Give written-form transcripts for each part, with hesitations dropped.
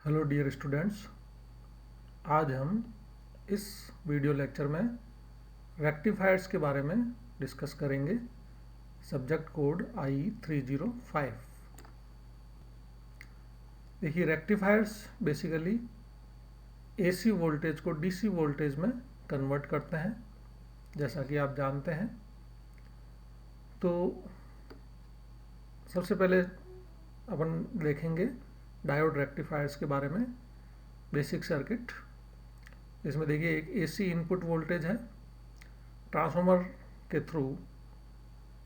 Hello dear students, आज हम इस वीडियो लेक्चर में रेक्टिफायर्स के बारे में डिस्कस करेंगे। Subject code IE305। देखिए, रेक्टिफायर्स बेसिकली AC वोल्टेज को DC वोल्टेज में कन्वर्ट करते हैं, जैसा कि आप जानते हैं। तो सबसे पहले अपन देखेंगे डायोड रेक्टिफायर्स के बारे में। बेसिक सर्किट, इसमें देखिए एक AC इनपुट वोल्टेज है, ट्रांसफार्मर के थ्रू,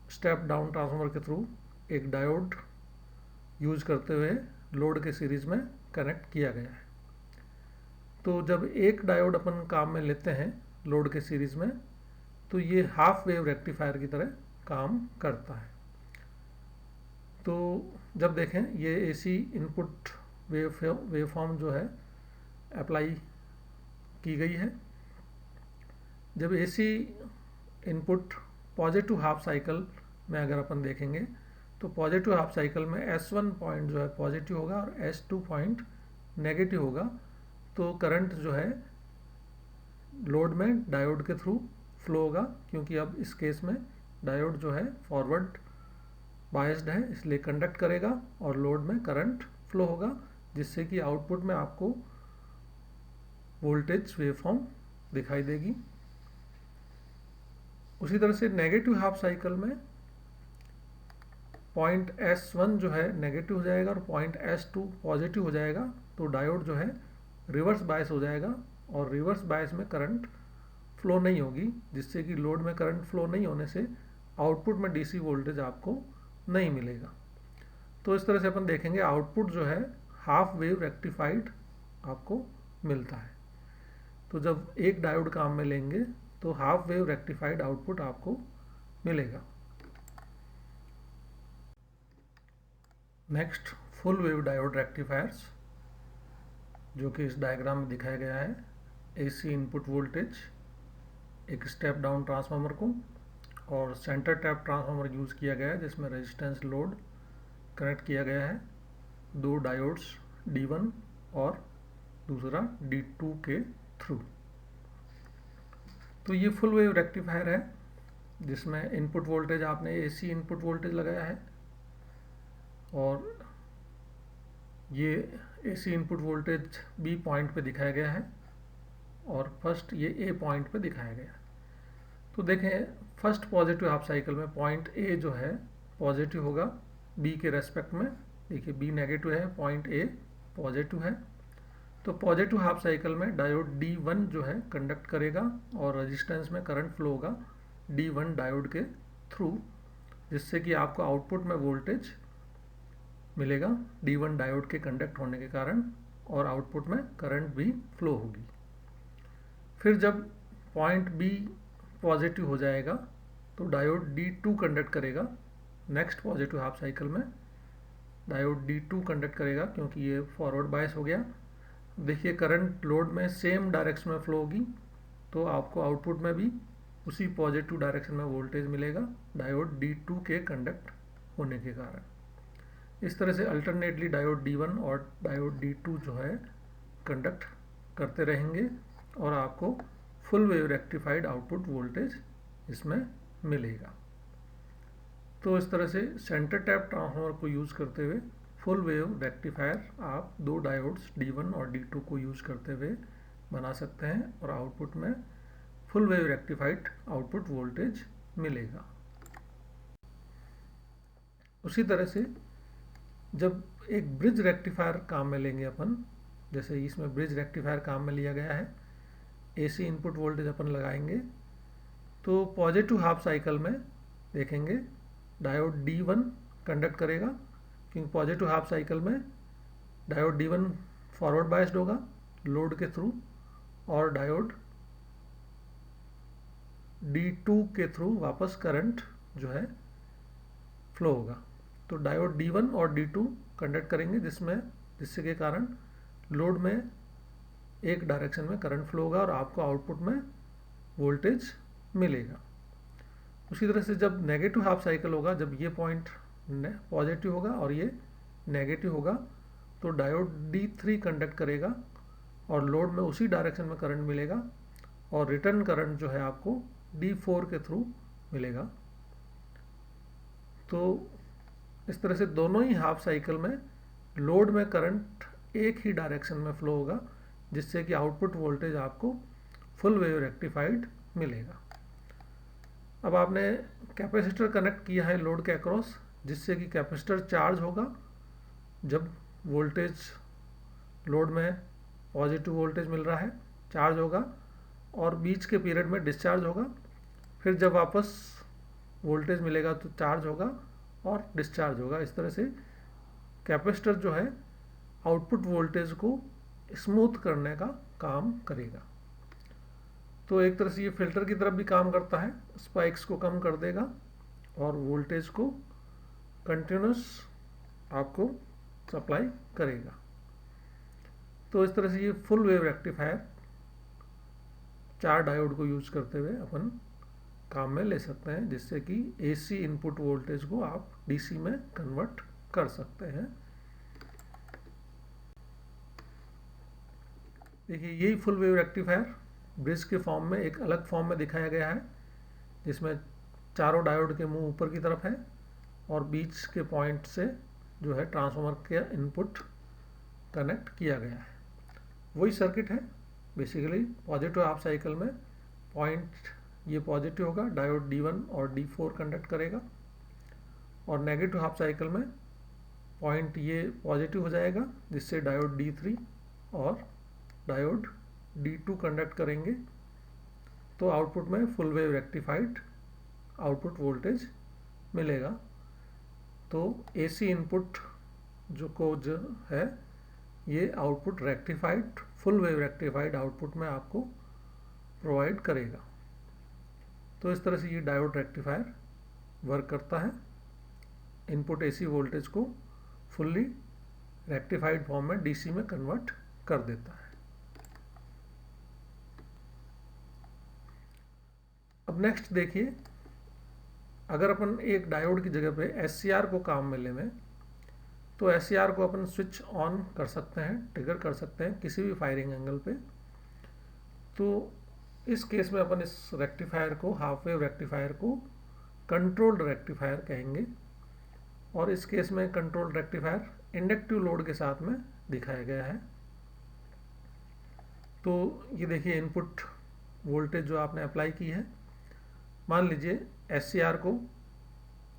स्टेप डाउन ट्रांसफार्मर के थ्रू एक डायोड यूज करते हुए लोड के सीरीज में कनेक्ट किया गया है। तो जब एक डायोड अपन काम में लेते हैं लोड के सीरीज में, तो ये हाफ वेव रेक्टिफायर की तरह काम करता है। तो जब देखें, ये AC इनपुट वेवफॉर्म जो है अप्लाई की गई है। जब AC input positive half cycle में अगर अपन देखेंगे, तो पॉजिटिव हाफ साइकिल में S1 पॉइंट जो है पॉजिटिव होगा और S2 पॉइंट नेगेटिव होगा। तो करंट जो है लोड में डायोड के थ्रू फ्लो होगा, क्योंकि अब इस केस में डायोड जो है फॉरवर्ड बायस्ड है, इसलिए कंडक्ट करेगा और लोड में करंट फ्लो होगा, जिससे कि आउटपुट में आपको वोल्टेज वेवफॉर्म दिखाई देगी। उसी तरह से नेगेटिव हाफ साइकिल में पॉइंट S1 जो है नेगेटिव हो जाएगा और पॉइंट S2 पॉजिटिव हो जाएगा। तो डायोड जो है रिवर्स बायस हो जाएगा और रिवर्स बायस में करंट फ्लो नहीं होगी, जिससे कि लोड में करंट फ्लो नहीं होने से आउटपुट में DC वोल्टेज आपको नहीं मिलेगा। तो इस तरह से अपन देखेंगे आउटपुट जो है हाफ वेव रेक्टिफाइड आपको मिलता है। तो जब एक डायोड काम में लेंगे तो हाफ वेव रेक्टिफाइड आउटपुट आपको मिलेगा। Next, full wave diode rectifiers, जो कि इस डायग्राम में दिखाया गया है। AC इनपुट वोल्टेज, एक स्टेप डाउन ट्रांसफार्मर को और सेंटर टैप ट्रांसफार्मर यूज किया गया है, जिसमें रेजिस्टेंस लोड कनेक्ट किया गया है। दो डायोड्स D1 और दूसरा D2 के थ्रू। तो ये फुल वेव रेक्टिफायर है, जिसमें इनपुट वोल्टेज आपने AC इनपुट वोल्टेज लगाया है और ये AC input voltage B point पे दिखाया गया है और फर्स्ट ये A पॉइंट पे दिखाया गया है। तो देखें, फर्स्ट पॉजिटिव हाफ साइकिल में पॉइंट A जो है पॉजिटिव होगा B के रेस्पेक्ट में। देखिए, B नेगेटिव है, पॉइंट A पॉजिटिव है। तो पॉजिटिव हाफ साइकिल में डायोड D1 जो है कंडक्ट करेगा और रेजिस्टेंस में करंट फ्लो होगा D1 डायोड के थ्रू, जिससे कि आपको आउटपुट में वोल्टेज मिलेगा D1 डायोड के कंडक्ट होने के कारण, और आउटपुट में करंट भी फ्लो होगी। फिर जब पॉइंट B पॉजिटिव हो जाएगा तो डायोड D2 कंडक्ट करेगा। नेक्स्ट पॉजिटिव हाफ साइकिल में डायोड D2 कंडक्ट करेगा, क्योंकि ये फॉरवर्ड बायस हो गया। देखिए, करंट लोड में सेम डायरेक्शन में फ्लो होगी, तो आपको आउटपुट में भी उसी पॉजिटिव डायरेक्शन में वोल्टेज मिलेगा डायोड D2 के कंडक्ट होने के कारण। इस तरह से अल्टरनेटली डायोड D1 और डायोड D2 जो है कंडक्ट करते रहेंगे और आपको full wave rectified output voltage इसमें मिलेगा। तो इस तरह से सेंटर टैप ट्रांसफार्मर को यूज़ करते हुए फुल वेव रेक्टिफायर आप दो डायोड्स D1 और D2 को यूज़ करते हुए बना सकते हैं और आउटपुट में full wave rectified output voltage मिलेगा। उसी तरह से जब एक ब्रिज रेक्टिफायर काम में लेंगे अपन, जैसे इसमें ब्रिज रेक्टिफायर काम में लिया गया है, AC इनपुट वोल्टेज अपन लगाएंगे, तो पॉजिटिव हाफ साइकिल में देखेंगे डायोड D1 कंडक्ट करेगा, क्योंकि पॉजिटिव हाफ साइकिल में डायोड D1 फॉरवर्ड बायस्ड होगा लोड के थ्रू और डायोड D2 के थ्रू वापस करंट जो है फ्लो होगा। तो डायोड D1 और D2 कंडक्ट करेंगे, जिससे के कारण लोड में एक डायरेक्शन में करंट फ्लो होगा और आपको आउटपुट में वोल्टेज मिलेगा। उसी तरह से जब नेगेटिव हाफ साइकिल होगा, जब ये पॉइंट पॉजिटिव होगा और ये नेगेटिव होगा, तो डायोड D3 कंडक्ट करेगा और लोड में उसी डायरेक्शन में करंट मिलेगा और रिटर्न करंट जो है आपको D4 के थ्रू मिलेगा। तो इस तरह से दोनों ही हाफ साइकिल में लोड में करंट एक ही डायरेक्शन में फ्लो होगा, जिससे कि आउटपुट वोल्टेज आपको फुल वेव रेक्टिफाइड मिलेगा। अब आपने कैपेसिटर कनेक्ट किया है लोड के अक्रॉस, जिससे कि कैपेसिटर चार्ज होगा जब वोल्टेज लोड में पॉजिटिव वोल्टेज मिल रहा है, चार्ज होगा और बीच के पीरियड में डिस्चार्ज होगा। फिर जब वापस वोल्टेज मिलेगा तो चार्ज होगा और डिस्चार्ज होगा। इस तरह से कैपेसिटर जो है आउटपुट वोल्टेज को स्मूथ करने का काम करेगा। तो एक तरह से ये फिल्टर की तरफ भी काम करता है, स्पाइक्स को कम कर देगा और वोल्टेज को कंटिन्यूस आपको सप्लाई करेगा। तो इस तरह से ये फुल वेव रेक्टिफायर 4 डायोड को यूज करते हुए अपन काम में ले सकते हैं, जिससे कि AC इनपुट वोल्टेज को आप DC में कन्वर्ट कर सकते हैं। देखिए यही फुल वेव रेक्टिफायर ब्रिज के फॉर्म में एक अलग फॉर्म में दिखाया गया है, जिसमें चारों डायोड के मुंह ऊपर की तरफ है और बीच के पॉइंट से जो है ट्रांसफार्मर के इनपुट कनेक्ट किया गया है। वही सर्किट है बेसिकली। पॉजिटिव हाफ साइकिल में पॉइंट ये पॉजिटिव होगा, डायोड D1 और D4 कंडक्ट करेगा, और नेगेटिव हाफ साइकिल में पॉइंट ये पॉजिटिव हो जाएगा, जिससे डायोड D3 और डायोड D2 कंडक्ट करेंगे। तो आउटपुट में full wave rectified output voltage मिलेगा। तो AC इनपुट जो है ये output rectified full wave rectified output में आपको प्रोवाइड करेगा। तो इस तरह से ये डायोड रेक्टिफायर वर्क करता है, इनपुट AC वोल्टेज को फुल्ली रेक्टिफाइड फॉर्म में DC में कन्वर्ट कर देता है। अब नेक्स्ट देखिए, अगर अपन एक डायोड की जगह पे SCR को काम में लें तो SCR को अपन स्विच ऑन कर सकते हैं, ट्रिगर कर सकते हैं किसी भी फायरिंग एंगल पे। तो इस केस में अपन इस रेक्टिफायर को, हाफ वेव रेक्टिफायर को कंट्रोल्ड रेक्टिफायर कहेंगे, और इस केस में कंट्रोल्ड रेक्टिफायर इंडक्टिव लोड के साथ में दिखाया गया है। तो ये देखिए इनपुट वोल्टेज जो आपने अप्लाई की है, मान लीजिए SCR को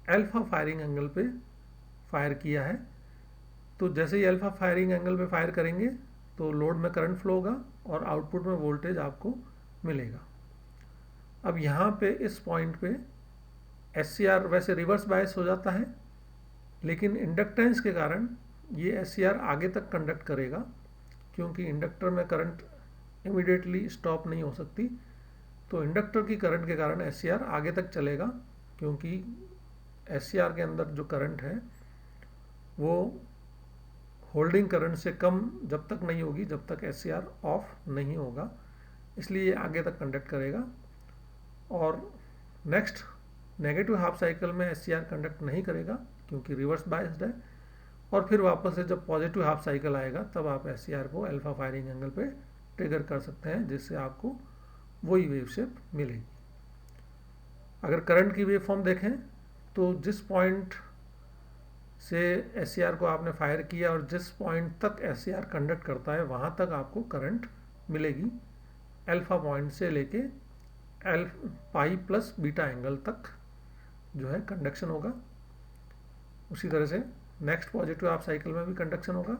अल्फा फायरिंग एंगल पे फायर किया है। तो जैसे ही अल्फा फायरिंग एंगल पे फायर करेंगे तो लोड में करंट फ्लो होगा और आउटपुट में वोल्टेज आपको मिलेगा। अब यहाँ पे इस पॉइंट पे SCR वैसे रिवर्स बायस हो जाता है, लेकिन इंडक्टेंस के कारण ये SCR आगे तक कंडक्ट करेगा, क्योंकि इंडक्टर में करंट इमीडिएटली स्टॉप नहीं हो सकती। तो इंडक्टर की करंट के कारण SCR आगे तक चलेगा, क्योंकि SCR के अंदर जो करंट है वो होल्डिंग करंट से कम जब तक नहीं होगी जब तक SCR ऑफ नहीं होगा, इसलिए ये आगे तक कंडक्ट करेगा। और नेक्स्ट नेगेटिव हाफ साइकिल में SCR कंडक्ट नहीं करेगा, क्योंकि रिवर्स बायस्ड है, और फिर वापस से जब पॉजिटिव हाफ साइकिल आएगा तब आप SCR को अल्फा फायरिंग एंगल पे ट्रिगर कर सकते हैं, जिससे आपको वही वेव शेप मिलेगी। अगर करंट की वेव फॉर्म देखें तो जिस पॉइंट से SCR को आपने फायर किया और जिस पॉइंट तक SCR कंडक्ट करता है वहाँ तक आपको करंट मिलेगी। अल्फा पॉइंट से लेके पाई प्लस बीटा एंगल तक जो है कंडक्शन होगा। उसी तरह से नेक्स्ट पॉजिटिव हाफ साइकिल में भी कंडक्शन होगा।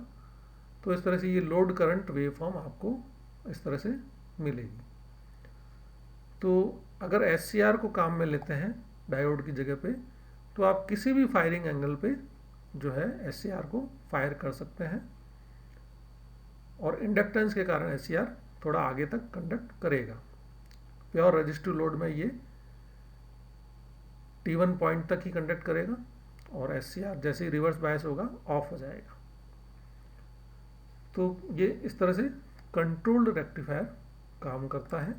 तो इस तरह से ये लोड करंट वेव फॉर्म आपको इस तरह से मिलेगी। तो अगर SCR को काम में लेते हैं डायोड की जगह पे, तो आप किसी भी फायरिंग एंगल पे जो है SCR को फायर कर सकते हैं, और इंडक्टेंस के कारण SCR थोड़ा आगे तक कंडक्ट करेगा। प्योर रेजिस्टिव लोड में ये T1 पॉइंट तक ही कंडक्ट करेगा, और SCR जैसे ही रिवर्स बायस होगा ऑफ हो जाएगा। तो ये इस तरह से कंट्रोल्ड रेक्टिफायर काम करता है,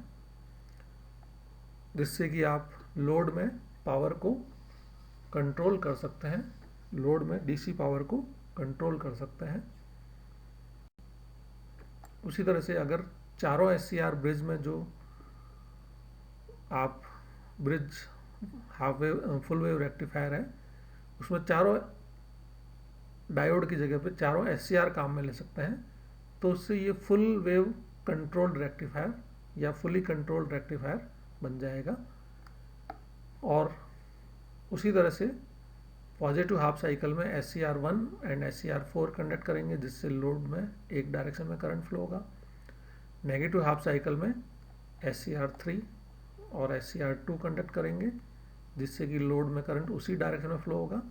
जिससे कि आप लोड में पावर को कंट्रोल कर सकते हैं, लोड में DC पावर को कंट्रोल कर सकते हैं। उसी तरह से अगर चारों SCR ब्रिज में जो आप bridge half wave full wave rectifier है उसमें चारों डायोड की जगह पे चारों SCR काम में ले सकते हैं, तो उससे ये फुल वेव कंट्रोल्ड रेक्टिफायर या फुली कंट्रोल्ड रेक्टिफायर बन जाएगा। और उसी तरह से पॉजिटिव हाफ साइकिल में SCR1 एंड SCR4 कंडक्ट करेंगे जिससे लोड में एक डायरेक्शन में करंट फ्लो होगा। नेगेटिव हाफ साइकिल में SCR3 और SCR2 कंडक्ट करेंगे जिससे कि लोड में करंट उसी डायरेक्शन में फ्लो होगा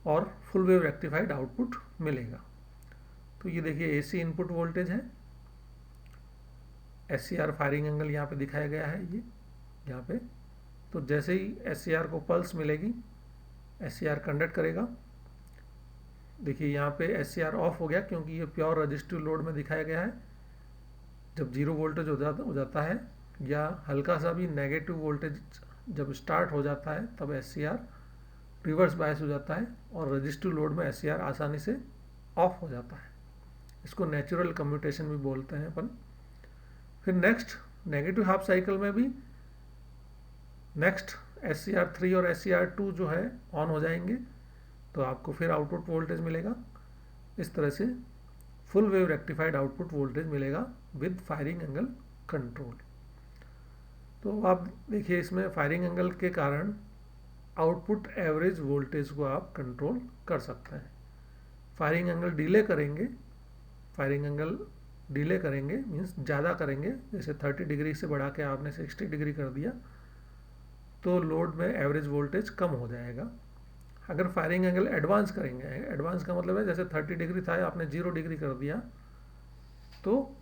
और फुल वेव रेक्टिफाइड आउटपुट मिलेगा। तो ये देखिए AC इनपुट वोल्टेज है, SCR फायरिंग एंगल यहाँ पे दिखाया गया है, ये यहाँ पे। तो जैसे ही SCR को पल्स मिलेगी SCR कंडक्ट करेगा। देखिए यहाँ पे SCR ऑफ हो गया क्योंकि ये प्योर रजिस्टिव लोड में दिखाया गया है। जब जीरो वोल्टेज हो जाता है या हल्का सा भी नेगेटिव वोल्टेज जब स्टार्ट हो जाता है तब SCR रिवर्स बायस हो जाता है और रजिस्टिव लोड में SCR आसानी से ऑफ हो जाता है। इसको नेचुरल कम्यूटेशन भी बोलते हैं अपन। फिर नेक्स्ट नेगेटिव हाफ साइकिल में भी नेक्स्ट SCR3 और SCR2 जो है ऑन हो जाएंगे तो आपको फिर आउटपुट वोल्टेज मिलेगा। इस तरह से full wave rectified output voltage मिलेगा विद फायरिंग एंगल कंट्रोल। तो आप देखिए इसमें फायरिंग एंगल के कारण आउटपुट एवरेज वोल्टेज को आप कंट्रोल कर सकते हैं। फायरिंग एंगल डिले करेंगे मीन्स ज़्यादा करेंगे, जैसे 30 डिग्री से बढ़ा के आपने 60 डिग्री कर दिया तो लोड में एवरेज वोल्टेज कम हो जाएगा। अगर फायरिंग एंगल एडवांस करेंगे, एडवांस का मतलब है जैसे 30 डिग्री था आपने 0 डिग्री कर दिया तो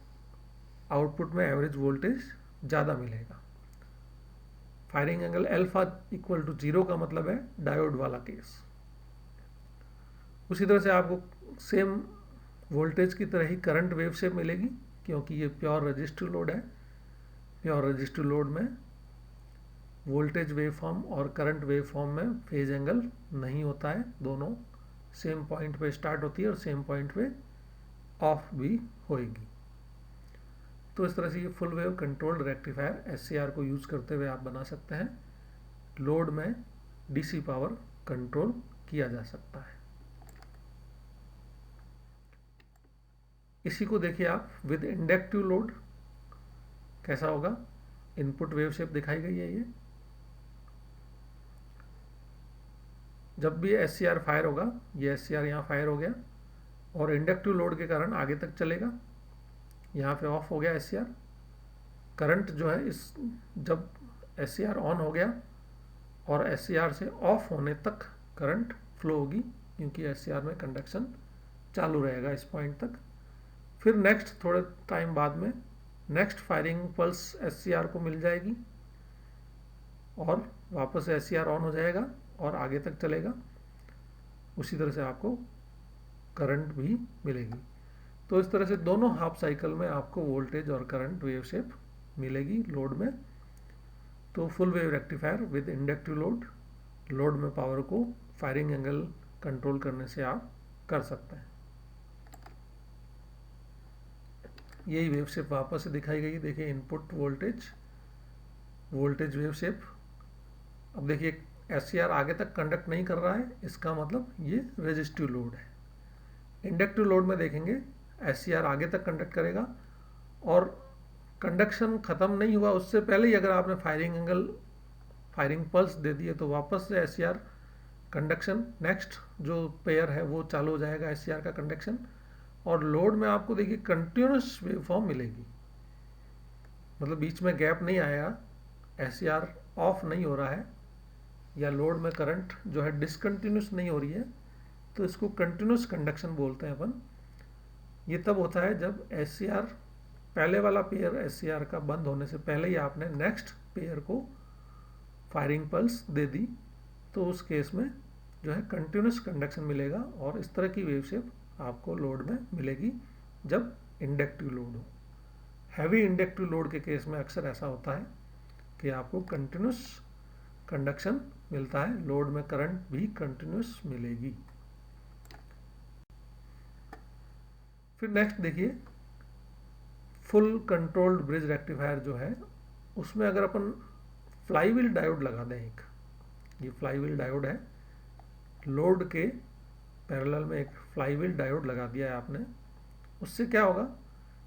आउटपुट में एवरेज वोल्टेज ज़्यादा मिलेगा। Firing angle alpha equal to 0 का मतलब है डायोड वाला केस। उसी तरह से आपको सेम वोल्टेज की तरह ही करंट वेव शेप मिलेगी क्योंकि ये प्योर रजिस्टिव लोड है। प्योर रजिस्टिव लोड में वोल्टेज वेव फॉर्म और करंट वेव फॉर्म में फेज एंगल नहीं होता है, दोनों सेम पॉइंट पे स्टार्ट होती है और सेम पॉइंट पे ऑफ भी होएगी। तो इस तरह से ये full wave controlled rectifier SCR को यूज़ करते हुए आप बना सकते हैं। लोड में DC पावर कंट्रोल किया जा सकता है। इसी को देखिए आप विद इंडक्टिव लोड कैसा होगा। इनपुट वेव शेप दिखाई गई है। ये जब भी SCR फायर होगा, ये SCR यहाँ फायर हो गया और इंडक्टिव लोड के कारण आगे तक चलेगा। यहाँ पे ऑफ हो गया SCR। करंट जो है इस जब SCR ऑन हो गया और SCR से ऑफ होने तक करंट फ्लो होगी क्योंकि SCR में कंडक्शन चालू रहेगा इस पॉइंट तक। फिर नेक्स्ट थोड़े टाइम बाद में नेक्स्ट फायरिंग पल्स SCR को मिल जाएगी और वापस SCR ऑन हो जाएगा और आगे तक चलेगा। उसी तरह से आपको करंट भी मिलेगी। तो इस तरह से दोनों हाफ साइकिल में आपको वोल्टेज और करंट वेव शेप मिलेगी लोड में। तो full wave rectifier with inductive load में पावर को फायरिंग एंगल कंट्रोल करने से आप कर सकते हैं। यही वेव शेप वापस से दिखाई गई। देखिए इनपुट वोल्टेज वेव शेप। अब देखिए SCR आगे तक कंडक्ट नहीं कर रहा है, इसका मतलब ये रेजिस्टिव लोड है। इंडक्टिव लोड में देखेंगे SCR आगे तक कंडक्ट करेगा और कंडक्शन ख़त्म नहीं हुआ उससे पहले ही अगर आपने फायरिंग पल्स दे दिए तो वापस से SCR कंडक्शन नेक्स्ट जो पेयर है वो चालू हो जाएगा SCR का कंडक्शन। और लोड में आपको देखिए कंटिन्यूस वेव फॉर्म मिलेगी, मतलब बीच में गैप नहीं आएगा, SCR ऑफ नहीं हो रहा है या लोड में करंट जो है डिसकंटिन्यूस नहीं हो रही है, तो इसको कंटिन्यूस कंडक्शन बोलते हैं अपन। ये तब होता है जब SCR पहले वाला पेयर SCR का बंद होने से पहले ही आपने नेक्स्ट पेयर को फायरिंग पल्स दे दी, तो उस केस में जो है कंटिन्यूस कंडक्शन मिलेगा और इस तरह की वेव शेप आपको लोड में मिलेगी जब इंडक्टिव लोड हो। हैवी इंडक्टिव लोड के केस में अक्सर ऐसा होता है कि आपको कंटिन्यूस कंडक्शन मिलता है, लोड में करंट भी कंटिन्यूस मिलेगी। फिर नेक्स्ट देखिए फुल कंट्रोल्ड ब्रिज रेक्टिफायर जो है उसमें अगर अपन फ्लाईव्हील डायोड लगा दें, एक ये फ्लाईव्हील डायोड है, लोड के पैरेलल में एक फ्लाईव्हील डायोड लगा दिया है आपने, उससे क्या होगा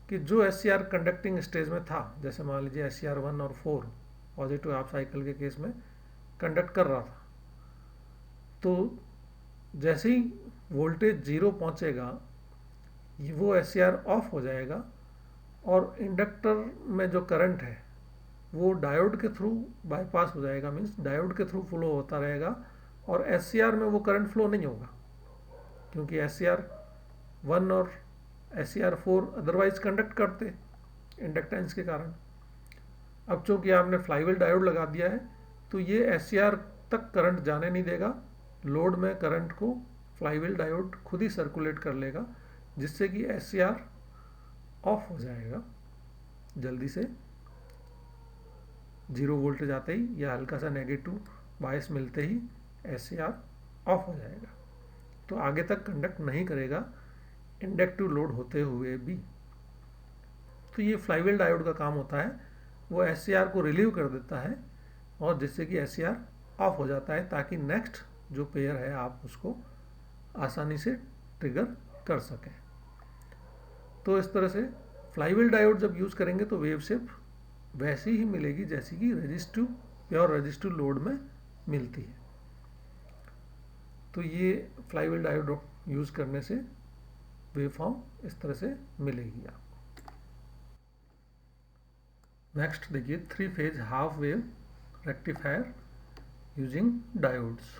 कि जो SCR कंडक्टिंग स्टेज में था, जैसे मान लीजिए SCR 1 और 4 पॉजिटिव हाफ साइकिल के केस में कंडक्ट कर रहा था, तो जैसे ही वोल्टेज 0 पहुंचेगा वो SCR ऑफ हो जाएगा और इंडक्टर में जो करंट है वो डायोड के थ्रू बाईपास हो जाएगा, मीन्स डायोड के थ्रू फ्लो होता रहेगा और SCR में वो करंट फ्लो नहीं होगा, क्योंकि SCR 1 और SCR 4 अदरवाइज कंडक्ट करते इंडक्टेंस के कारण। अब चूंकि आपने फ्लाईव्हील डायोड लगा दिया है तो ये SCR तक करंट जाने नहीं देगा, लोड में करंट को फ्लाईव्हील डायोड खुद ही सर्कुलेट कर लेगा, जिससे कि SCR ऑफ हो जाएगा जल्दी से, 0 वोल्टेज आते ही या हल्का सा नेगेटिव बायस मिलते ही SCR ऑफ हो जाएगा, तो आगे तक कंडक्ट नहीं करेगा इंडक्टिव लोड होते हुए भी। तो ये फ्लाईव्हील डायोड का काम होता है, वो SCR को रिलीव कर देता है और जिससे कि SCR ऑफ हो जाता है, ताकि नेक्स्ट जो पेयर है आप उसको आसानी से ट्रिगर कर सकें। तो इस तरह से फ्लाईव्हील डायोड जब यूज़ करेंगे तो वेव शेप वैसी ही मिलेगी जैसी कि रेजिस्टिव, प्योर रेजिस्टिव लोड में मिलती है। तो ये फ्लाईव्हील डायोड यूज़ करने से वेव फॉर्म इस तरह से मिलेगी आपको। नेक्स्ट देखिए 3 phase half wave rectifier using diodes.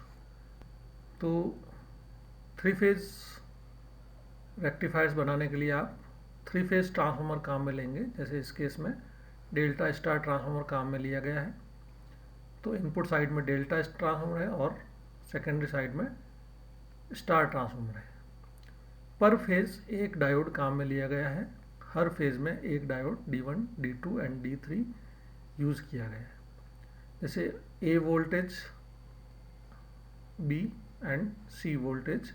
तो 3 फेज रेक्टिफायर्स बनाने के लिए आप 3 फेज ट्रांसफार्मर काम में लेंगे, जैसे इस केस में डेल्टा स्टार ट्रांसफार्मर काम में लिया गया है। तो इनपुट साइड में डेल्टा ट्रांसफार्मर है और सेकेंडरी साइड में स्टार ट्रांसफार्मर है। पर फेज एक डायोड काम में लिया गया है, हर फेज में एक diode D1, D2 and D3 use किया गया है। जैसे A voltage, B and C voltage,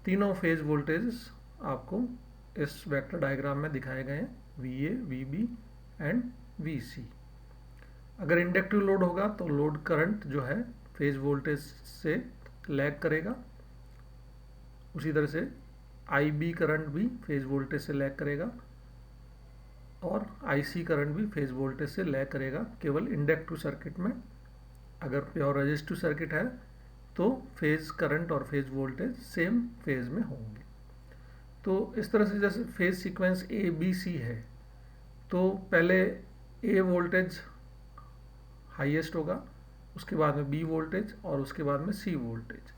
तीनों फेज वोल्टेज आपको इस वेक्टर डायग्राम में दिखाए गए हैं, VA, VB एंड VC। अगर इंडक्टिव लोड होगा तो लोड करंट जो है फेज वोल्टेज से लैग करेगा, उसी तरह से IB करंट भी फेज वोल्टेज से लैग करेगा और IC करंट भी फेज वोल्टेज से लैग करेगा। केवल इंडक्टिव सर्किट में, अगर प्योर रेजिस्टिव सर्किट है तो फेज करंट और फेज वोल्टेज सेम फेज में होंगे। तो इस तरह से जैसे फेज सीक्वेंस ABC है, तो पहले A वोल्टेज हाईएस्ट होगा, उसके बाद में B वोल्टेज और उसके बाद में C वोल्टेज,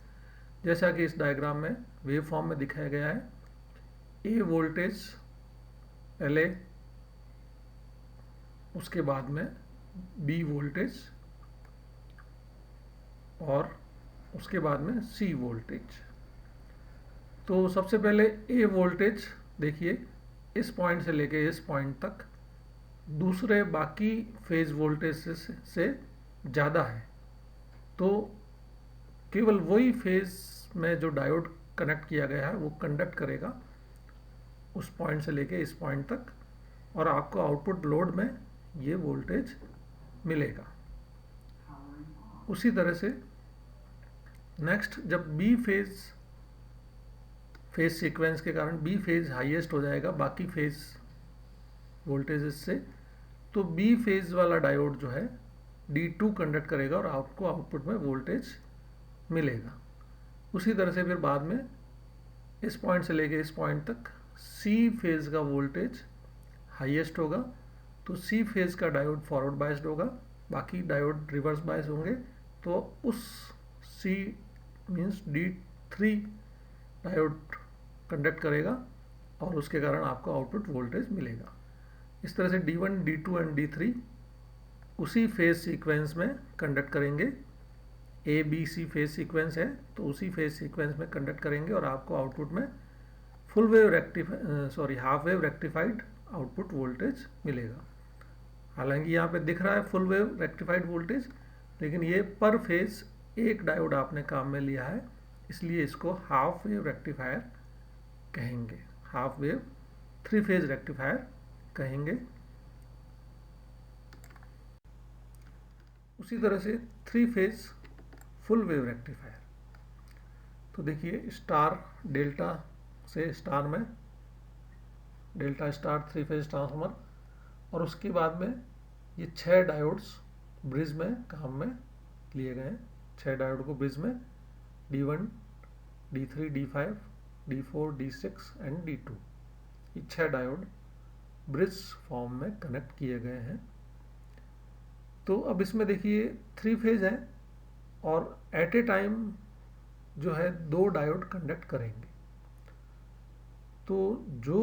जैसा कि इस डायग्राम में वेव फॉर्म में दिखाया गया है। A वोल्टेज पहले, उसके बाद में B वोल्टेज और उसके बाद में C वोल्टेज। तो सबसे पहले A वोल्टेज देखिए इस पॉइंट से लेके इस पॉइंट तक दूसरे बाकी फेज वोल्टेज से ज़्यादा है, तो केवल वही फेज में जो डायोड कनेक्ट किया गया है वो कंडक्ट करेगा उस पॉइंट से लेके इस पॉइंट तक, और आपको आउटपुट लोड में ये वोल्टेज मिलेगा। उसी तरह से नेक्स्ट जब B फेज सीक्वेंस के कारण B फेज हाईएस्ट हो जाएगा बाकी फेज वोल्टेजेस से, तो B फेज वाला डायोड जो है D2 कंडक्ट करेगा और आपको आउटपुट में वोल्टेज मिलेगा। उसी तरह से फिर बाद में इस पॉइंट से लेके इस पॉइंट तक C फेज का वोल्टेज हाईएस्ट होगा, तो C फेज का डायोड फॉरवर्ड बायस्ड होगा, बाकी डायोड रिवर्स बायस होंगे, तो उस C means D3 diode conduct करेगा और उसके कारण आपको आउटपुट वोल्टेज मिलेगा। इस तरह से D1, D2 एंड D3 उसी फेज सीक्वेंस में कंडक्ट करेंगे। ABC फेज सीक्वेंस है तो उसी फेज सीक्वेंस में कंडक्ट करेंगे और आपको आउटपुट में full wave half wave rectified output voltage मिलेगा। हालांकि यहाँ पे दिख रहा है फुल वेव रेक्टिफाइड वोल्टेज, लेकिन ये पर फेज एक डायोड आपने काम में लिया है, इसलिए इसको हाफ वेव रेक्टिफायर कहेंगे, हाफ वेव 3 फेज रेक्टिफायर कहेंगे। उसी तरह से 3 फेज फुल वेव रेक्टिफायर, तो देखिए स्टार डेल्टा से स्टार में, डेल्टा स्टार 3 फेज ट्रांसफार्मर, और उसके बाद में ये 6 डायोड्स ब्रिज में काम में लिए गए हैं। 6 डायोड को ब्रिज में D1, D3, D5, D4, D6 and D2, ये 6 डायोड ब्रिज फॉर्म में कनेक्ट किए गए हैं। तो अब इसमें देखिए 3 फेज है और एट ए टाइम जो है 2 डायोड कंडक्ट करेंगे। तो जो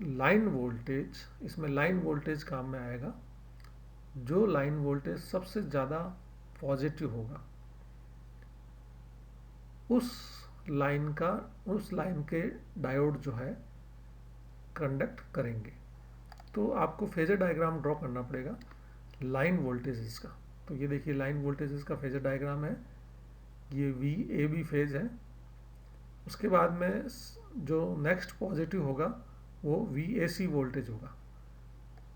लाइन वोल्टेज, इसमें लाइन वोल्टेज काम में आएगा, जो लाइन वोल्टेज सबसे ज़्यादा पॉजिटिव होगा उस लाइन के डायोड जो है कंडक्ट करेंगे। तो आपको फेजर डायग्राम ड्रॉ करना पड़ेगा लाइन वोल्टेजेस का। तो ये देखिए लाइन वोल्टेजेस का फेजर डायग्राम है, ये VAB फेज है। उसके बाद में जो नेक्स्ट पॉजिटिव होगा वो VAC वोल्टेज होगा।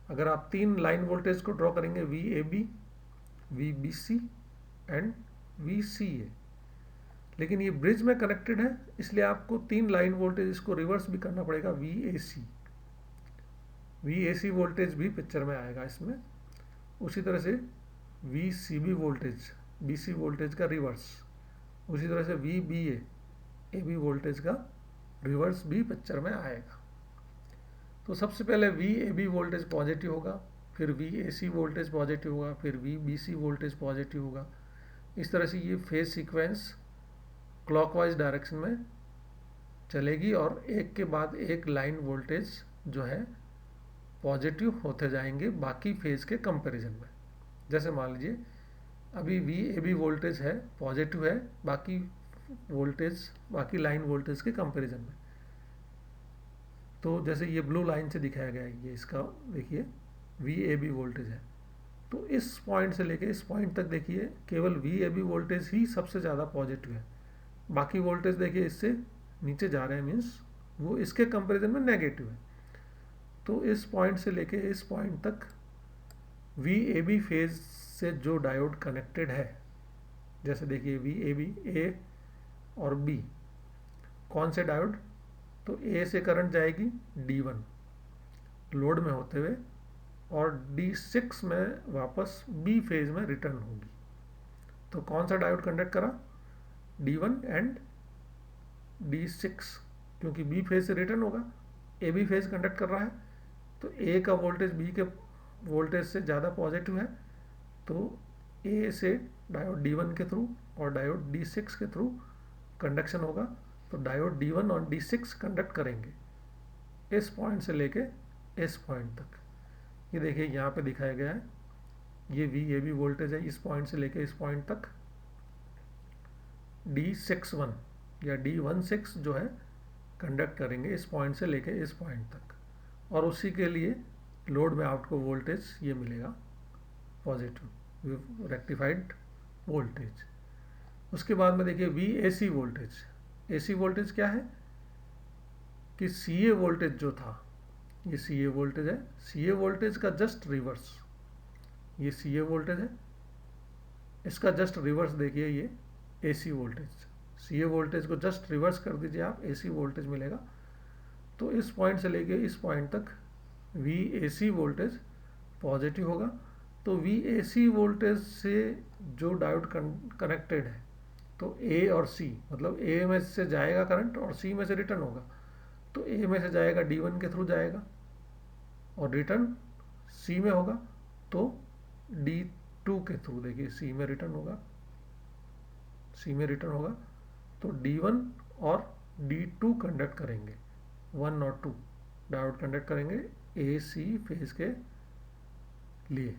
अगर आप 3 लाइन वोल्टेज को ड्रॉ करेंगे, VAB, VBC एंड VCA, लेकिन ये ब्रिज में कनेक्टेड है इसलिए आपको 3 लाइन वोल्टेज इसको रिवर्स भी करना पड़ेगा, VAC वोल्टेज भी पिक्चर में आएगा इसमें। उसी तरह से VCB वोल्टेज, BC वोल्टेज का रिवर्स, उसी तरह से VBA, AB वोल्टेज का रिवर्स भी पिक्चर में आएगा। तो सबसे पहले VAB वोल्टेज पॉजिटिव होगा, फिर VAC वोल्टेज पॉजिटिव होगा, फिर VBC वोल्टेज पॉजिटिव होगा। इस तरह से ये फेज सीक्वेंस क्लॉकवाइज डायरेक्शन में चलेगी और एक के बाद एक लाइन वोल्टेज जो है पॉजिटिव होते जाएंगे बाकी फेज के कंपैरिजन में। जैसे मान लीजिए अभी VAB वोल्टेज है, पॉजिटिव है बाकी वोल्टेज, बाकी लाइन वोल्टेज के कंपैरिजन में। तो जैसे ये ब्लू लाइन से दिखाया गया है, ये इसका देखिए VAB वोल्टेज है। तो इस पॉइंट से लेके इस पॉइंट तक देखिए केवल VAB वोल्टेज ही सबसे ज़्यादा पॉजिटिव है, बाकी वोल्टेज देखिए इससे नीचे जा रहे हैं, मीन्स वो इसके कंपैरिजन में नेगेटिव है। तो इस पॉइंट से लेके इस पॉइंट तक VAB फेज से जो डायोड कनेक्टेड है, जैसे देखिए VAB A और B, कौन से डायोड, तो A से करंट जाएगी D1 लोड में होते हुए और D6 में वापस B फेज में रिटर्न होगी। तो कौन सा डायोड कंडक्ट करा, D1 एंड D6, क्योंकि B फेज से रिटर्न होगा, AB फेज कंडक्ट कर रहा है, तो A का वोल्टेज B के वोल्टेज से ज़्यादा पॉजिटिव है, तो A से डायोड D1 के थ्रू और डायोड D6 के थ्रू कंडक्शन होगा। तो डायोड D1 और D6 कंडक्ट करेंगे इस पॉइंट से लेके इस पॉइंट तक। ये देखिए यहाँ पे दिखाया गया है, ये VAB वोल्टेज है, इस पॉइंट से लेके इस पॉइंट तक D61 या D16 जो है कंडक्ट करेंगे इस पॉइंट से लेके इस पॉइंट तक, और उसी के लिए लोड में आपको वोल्टेज ये मिलेगा पॉजिटिव रेक्टिफाइड वोल्टेज। उसके बाद में देखिए VAC वोल्टेज। AC वोल्टेज क्या है कि CA वोल्टेज जो था, ये CA वोल्टेज है, CA वोल्टेज का जस्ट रिवर्स, ये CA वोल्टेज है, इसका जस्ट रिवर्स देखिए ये AC वोल्टेज। CA वोल्टेज को जस्ट रिवर्स कर दीजिए आप, AC वोल्टेज मिलेगा। तो इस पॉइंट से लेके इस पॉइंट तक VAC वोल्टेज पॉजिटिव होगा। तो VAC वोल्टेज से जो डायोड कनेक्टेड है, तो A और C, मतलब A में से जाएगा करंट और C में से रिटर्न होगा। तो A में से जाएगा D1 के थ्रू जाएगा और रिटर्न C में होगा, तो D2 के थ्रू देखिए C में रिटर्न होगा, C में रिटर्न होगा। तो D1 और D2 कंडक्ट करेंगे, 1 और 2 डायोड कंडक्ट करेंगे AC फेज के लिए।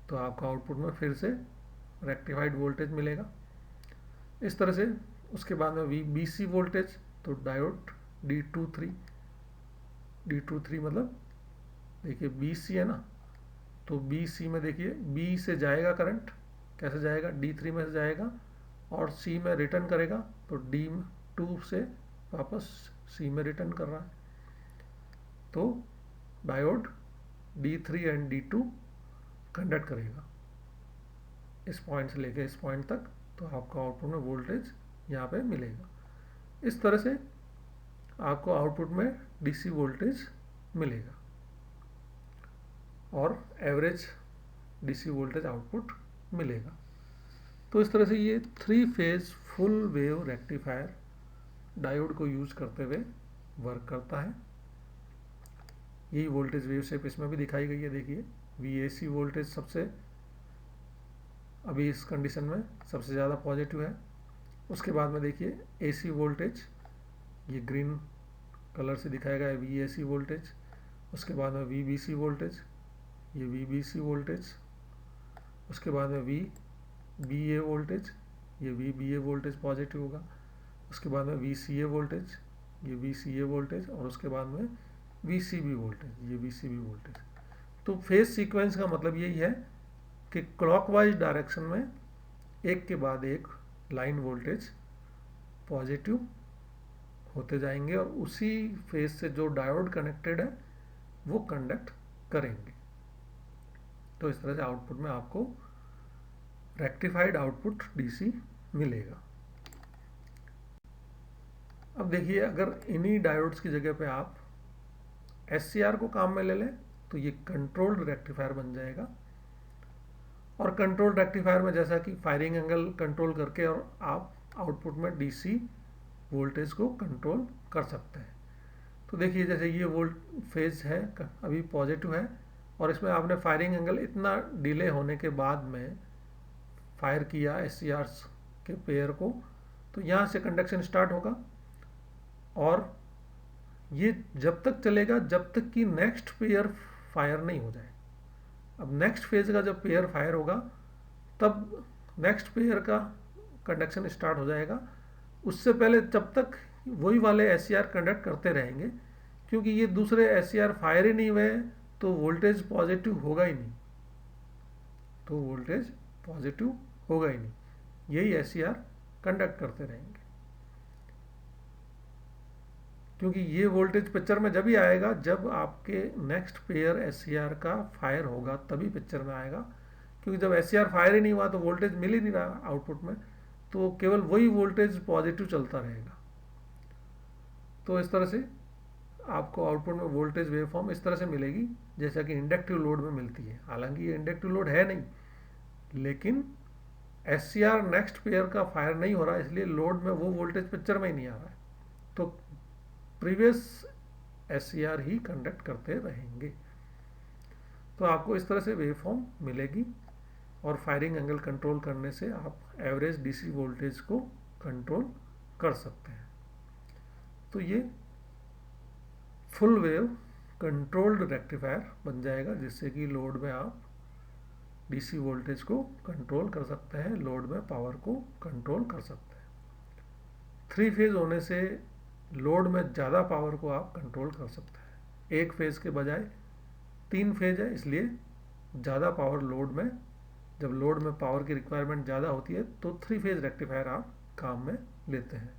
तो आपका आउटपुट में फिर से रेक्टिफाइड वोल्टेज मिलेगा इस तरह से। उसके बाद में VBC वोल्टेज, तो डायोड D23 मतलब देखिए BC है ना, तो BC में देखिए B से जाएगा करंट, कैसे जाएगा, D3 में से जाएगा और C में रिटर्न करेगा, तो D2 से वापस C में रिटर्न कर रहा है। तो diode D3 and D2 conduct करेगा इस पॉइंट से लेके इस पॉइंट तक, तो आपको आउटपुट में वोल्टेज यहाँ पे मिलेगा। इस तरह से आपको आउटपुट में डीसी वोल्टेज मिलेगा और एवरेज डीसी वोल्टेज आउटपुट मिलेगा। तो इस तरह से ये 3 phase full wave rectifier diode को यूज करते हुए वर्क करता है। यही वोल्टेज वेव शेप इसमें भी दिखाई गई है। देखिए VAC वोल्टेज सबसे अभी इस कंडीशन में सबसे ज़्यादा पॉजिटिव है। उसके बाद में देखिए AC वोल्टेज, ये ग्रीन कलर से दिखाया गया है VAC वोल्टेज। उसके बाद में VBC वोल्टेज, ये VBC वोल्टेज। उसके बाद में VBA वोल्टेज, ये VBA वोल्टेज पॉजिटिव होगा। उसके बाद में VCA वोल्टेज, ये VCA वोल्टेज। और उसके बाद में VCB वोल्टेज, ये VCB वोल्टेज। तो फेज सीक्वेंस का मतलब यही है कि क्लॉकवाइज डायरेक्शन में एक के बाद एक लाइन वोल्टेज पॉजिटिव होते जाएंगे और उसी फेज से जो डायोड कनेक्टेड है वो कंडक्ट करेंगे। तो इस तरह से आउटपुट में आपको रेक्टिफाइड आउटपुट डीसी मिलेगा। अब देखिए अगर इन्हीं डायोड्स की जगह पे आप SCR को काम में ले लें तो ये कंट्रोल्ड रेक्टिफायर बन जाएगा। और कंट्रोल्ड रेक्टिफायर में जैसा कि फायरिंग एंगल कंट्रोल करके और आप आउटपुट में डीसी वोल्टेज को कंट्रोल कर सकते हैं। तो देखिए जैसे ये वोल्ट फेज है अभी पॉजिटिव है और इसमें आपने फायरिंग एंगल इतना डिले होने के बाद में फायर किया SCRs के पेयर को, तो यहाँ से कंडक्शन स्टार्ट होगा और ये जब तक चलेगा जब तक कि नेक्स्ट पेयर फायर नहीं हो जाए। अब नेक्स्ट फेज का जब पेयर फायर होगा तब नेक्स्ट पेयर का कंडक्शन स्टार्ट हो जाएगा। उससे पहले जब तक वही वाले SCR कंडक्ट करते रहेंगे, क्योंकि ये दूसरे SCR फायर ही नहीं हुए तो वोल्टेज पॉजिटिव होगा ही नहीं, तो वोल्टेज पॉजिटिव होगा ही नहीं, यही SCR कंडक्ट करते रहेंगे। क्योंकि ये वोल्टेज पिक्चर में जब ही आएगा जब आपके नेक्स्ट पेयर SCR का फायर होगा, तभी पिक्चर में आएगा। क्योंकि जब SCR फायर ही नहीं हुआ तो वोल्टेज मिल ही नहीं रहा आउटपुट में, तो केवल वही वोल्टेज पॉजिटिव चलता रहेगा। तो इस तरह से आपको आउटपुट में वोल्टेज वेवफॉर्म इस तरह से मिलेगी जैसा कि इंडक्टिव लोड में मिलती है। हालांकि ये इंडक्टिव लोड है नहीं, लेकिन SCR नेक्स्ट पेयर का फायर नहीं हो रहा, इसलिए लोड में वो वोल्टेज पिक्चर में ही नहीं आ रहा है, तो प्रीवियस SCR ही कंडक्ट करते रहेंगे। तो आपको इस तरह से वेवफॉर्म मिलेगी और फायरिंग एंगल कंट्रोल करने से आप एवरेज डीसी वोल्टेज को कंट्रोल कर सकते हैं। तो ये फुल वेव कंट्रोल्ड रेक्टिफायर बन जाएगा जिससे कि लोड में आप डीसी वोल्टेज को कंट्रोल कर सकते हैं, लोड में पावर को कंट्रोल कर सकते हैं। 3 फेज होने से लोड में ज़्यादा पावर को आप कंट्रोल कर सकते हैं। एक फेज के बजाय 3 फेज है, इसलिए ज़्यादा पावर लोड में, जब लोड में पावर की रिक्वायरमेंट ज़्यादा होती है तो 3 फेज रेक्टिफायर आप काम में लेते हैं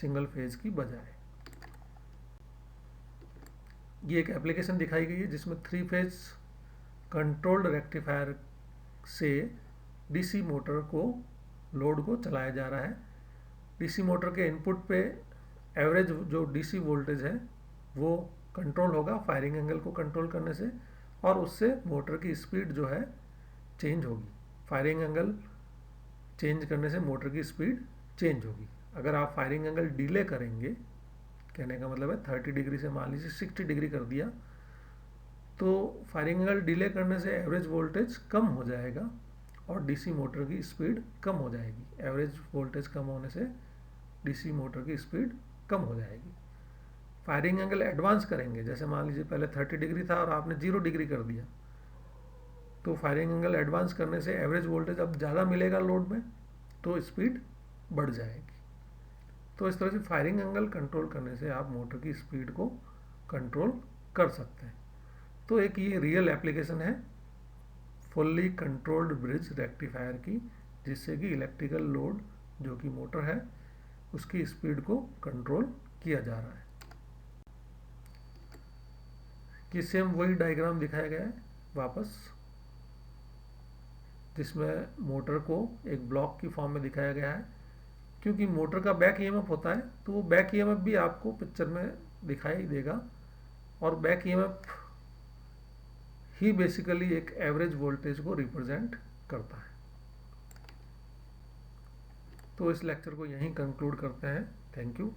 सिंगल फेज की बजाय। ये एक एप्लीकेशन दिखाई गई है जिसमें 3 फेज कंट्रोल्ड रेक्टिफायर से डीसी मोटर को, लोड को चलाया जा रहा है। डीसी मोटर के इनपुट पे एवरेज जो डीसी वोल्टेज है वो कंट्रोल होगा फायरिंग एंगल को कंट्रोल करने से, और उससे मोटर की स्पीड जो है चेंज होगी। फायरिंग एंगल चेंज करने से मोटर की स्पीड चेंज होगी। अगर आप फायरिंग एंगल डिले करेंगे, कहने का मतलब है 30 डिग्री से मान लीजिए 60 डिग्री कर दिया, तो फायरिंग एंगल डिले करने से एवरेज वोल्टेज कम हो जाएगा और डीसी मोटर की स्पीड कम हो जाएगी। एवरेज वोल्टेज कम होने से डीसी मोटर की स्पीड कम हो जाएगी। फायरिंग एंगल एडवांस करेंगे, जैसे मान लीजिए पहले 30 डिग्री था और आपने 0 डिग्री कर दिया, तो फायरिंग एंगल एडवांस करने से एवरेज वोल्टेज अब ज़्यादा मिलेगा लोड में, तो स्पीड बढ़ जाएगी। तो इस तरह से फायरिंग एंगल कंट्रोल करने से आप मोटर की स्पीड को कंट्रोल कर सकते हैं। तो एक ये रियल एप्लीकेशन है फुल्ली कंट्रोल्ड ब्रिज रेक्टिफायर की, जिससे कि इलेक्ट्रिकल लोड जो कि मोटर है उसकी स्पीड को कंट्रोल किया जा रहा है। कि सेम वही डायग्राम दिखाया गया है वापस, जिसमें मोटर को एक ब्लॉक की फॉर्म में दिखाया गया है। क्योंकि मोटर का बैक ईएमएफ होता है तो वो बैक ईएमएफ भी आपको पिक्चर में दिखाई देगा, और बैक ईएमएफ ही बेसिकली एक एवरेज वोल्टेज को रिप्रेजेंट करता है। तो इस लेक्चर को यहीं कंक्लूड करते हैं। Thank you.